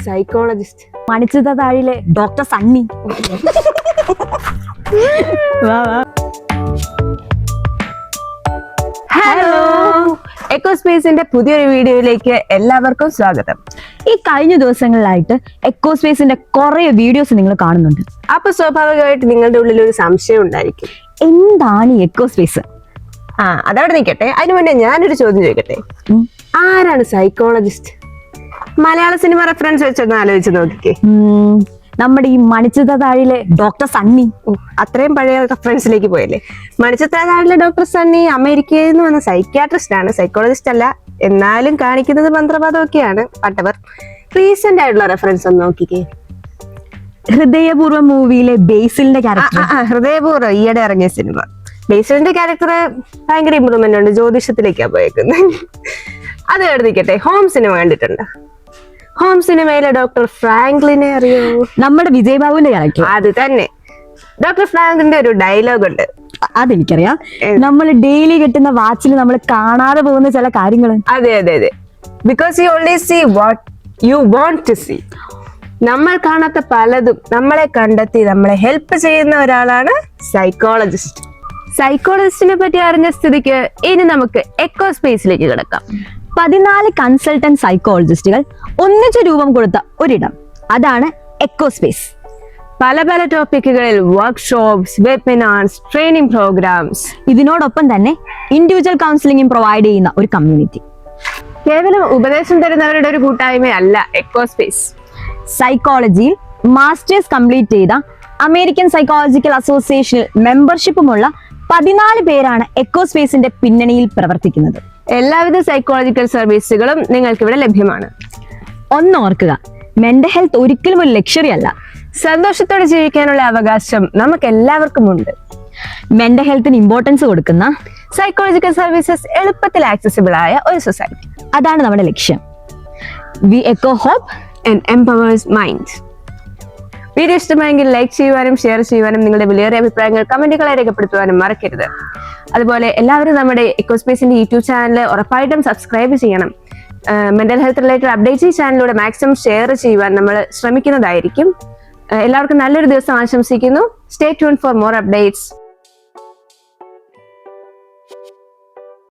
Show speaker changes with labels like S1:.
S1: Psychologist?
S2: മണിച്ചിത്ര താഴിലെ doctor Sunny.
S1: Hello, എക്കോസ്പേസിന്റെ പുതിയൊരു വീഡിയോയിലേക്ക് എല്ലാവർക്കും സ്വാഗതം.
S2: ഈ കഴിഞ്ഞ ദിവസങ്ങളിലായിട്ട് എക്കോസ്പേസിന്റെ കുറെ വീഡിയോസ് നിങ്ങൾ കാണുന്നുണ്ട്.
S1: അപ്പൊ സ്വാഭാവികമായിട്ട് നിങ്ങളുടെ ഉള്ളിൽ ഒരു സംശയം ഉണ്ടായിരിക്കും,
S2: എന്താണ് ഈ എക്കോസ്പേസ്?
S1: അതവിടെ നിൽക്കട്ടെ. അതിനു മുന്നേ ഞാനൊരു ചോദ്യം ചോദിക്കട്ടെ. ആരാണ് സൈക്കോളജിസ്റ്റ്? മലയാള സിനിമ റെഫറൻസ് വെച്ചൊന്ന് ആലോചിച്ച് നോക്കിക്കേ.
S2: നമ്മുടെ ഈ മണിച്ചിത്ര താഴിലെ ഡോക്ടർ സണ്ണി.
S1: അത്രയും പഴയ റെഫറൻസിലേക്ക് പോയല്ലേ. മണിച്ചിത്ര താഴിലെ ഡോക്ടർ സണ്ണി അമേരിക്കയിൽ നിന്ന് വന്ന സൈക്യാട്രിസ്റ്റ് ആണ്, സൈക്കോളജിസ്റ്റ് അല്ല. എന്നാലും കാണിക്കുന്നത് മന്ത്രവാദമൊക്കെയാണ്. പട്ടവർ റീസെന്റ് ആയിട്ടുള്ള റെഫറൻസ് ഒന്ന് നോക്കിക്കേ.
S2: ഹൃദയപൂർവ്വം മൂവിയിലെ ബേസിലിന്റെ ക്യാരക്ടർ.
S1: ഹൃദയപൂർവ്വം ഈയിടെ ഇറങ്ങിയ സിനിമ. ബേസിലിന്റെ ക്യാരക്ടർ ഭയങ്കര ഇമ്പ്രൂവ്മെന്റ് ഉണ്ട്, ജ്യോതിഷത്തിലേക്കാ പോയേക്കുന്നത്. അത് എഴുതിക്കട്ടെ. ഹോം സിനിമ കണ്ടിട്ടുണ്ട്? ഹോം സിനിമയിലെ ഡോക്ടർ ഫ്രാങ്ക്ലിനെ അറിയോ?
S2: നമ്മുടെ വിജയബാബുവിന്റെ ക്യാരക്ടർ.
S1: അത് തന്നെ. ഡോക്ടർ ഫ്രാങ്ക്ലിന്റെ ഒരു ഡയലോഗ് ഉണ്ട്,
S2: അതെനിക്കറിയാം. നമ്മൾ ഡെയിലി കിട്ടുന്ന വാച്ചിൽ നമ്മൾ കാണാതെ പോകുന്ന ചില കാര്യങ്ങൾ.
S1: അതെ അതെ അതെ. Because you only see what you want to see. നമ്മൾ കാണാത്ത പലതും നമ്മളെ കണ്ടെത്തി നമ്മളെ ഹെൽപ്പ് ചെയ്യുന്ന ഒരാളാണ് സൈക്കോളജിസ്റ്റ്. സൈക്കോളജിസ്റ്റിനെ പറ്റി അറിഞ്ഞ സ്ഥിതിക്ക് ഇനി നമുക്ക് എക്കോസ്പേസിലേക്ക് കിടക്കാം.
S2: 14 കൺസൾട്ടന്റ് സൈക്കോളജിസ്റ്റുകൾ ഒന്നിച്ച് രൂപം കൊടുത്ത ഒരിടം, അതാണ് എക്കോസ്പേസ്.
S1: പല പല ടോപ്പിക്കുകളിൽ വർക്ക്ഷോപ്സ്, വെബിനാർസ്, ട്രെയിനിങ് പ്രോഗ്രാംസ്,
S2: ഇതിനോടൊപ്പം തന്നെ ഇൻഡിവിജ്വൽ കൗൺസിലിംഗും പ്രൊവൈഡ് ചെയ്യുന്ന ഒരു കമ്മ്യൂണിറ്റി.
S1: കേവലം ഉപദേശം തരുന്നവരുടെ ഒരു കൂട്ടായ്മയല്ല എക്കോസ്പേസ്.
S2: സൈക്കോളജിയിൽ മാസ്റ്റേഴ്സ് കംപ്ലീറ്റ് ചെയ്ത അമേരിക്കൻ സൈക്കോളജിക്കൽ അസോസിയേഷനിൽ മെമ്പർഷിപ്പുമുള്ള 14 പേരാണ് എക്കോസ്പേസിന്റെ പിന്നണിയിൽ പ്രവർത്തിക്കുന്നത്.
S1: എല്ലാവിധ സൈക്കോളജിക്കൽ സർവീസുകളും നിങ്ങൾക്ക് ഇവിടെ ലഭ്യമാണ്.
S2: ഓർക്കുക, മെന്റൽ ഹെൽത്ത് ഒരിക്കലും ഒരു ലക്ഷറി അല്ല.
S1: സന്തോഷത്തോടെ ജീവിക്കാനുള്ള അവകാശം നമുക്ക് എല്ലാവർക്കും ഉണ്ട്.
S2: മെന്റൽ ഹെൽത്തിന് ഇമ്പോർട്ടൻസ് കൊടുക്കുന്ന
S1: സൈക്കോളജിക്കൽ സർവീസസ് എളുപ്പത്തിൽ ആക്സസിബിൾ ആയ ഒരു സൊസൈറ്റി,
S2: അതാണ് നമ്മുടെ ലക്ഷ്യം. We echo hope
S1: and empowers mind. Video ഇഷ്ടമായെങ്കിൽ ലൈക്ക് ചെയ്യുവാനും ഷെയർ ചെയ്യുവാനും നിങ്ങളുടെ വിലയേറിയ അഭിപ്രായങ്ങൾ കമന്റുകളായി രേഖപ്പെടുത്തുവാനും മറക്കരുത്. അതുപോലെ എല്ലാവരും നമ്മുടെ എക്കോസ്പേസിന്റെ യൂട്യൂബ് ചാനൽ ഉറപ്പായിട്ടും സബ്സ്ക്രൈബ് ചെയ്യണം. മെന്റൽ ഹെൽത്ത് റിലേറ്റഡ് അപ്ഡേറ്റ്സ് ഈ ചാനലിലൂടെ മാക്സിമം ഷെയർ ചെയ്യുവാൻ നമ്മൾ ശ്രമിക്കുന്നതായിരിക്കും. എല്ലാവർക്കും നല്ലൊരു ദിവസം ആശംസിക്കുന്നു. Stay tune for more updates.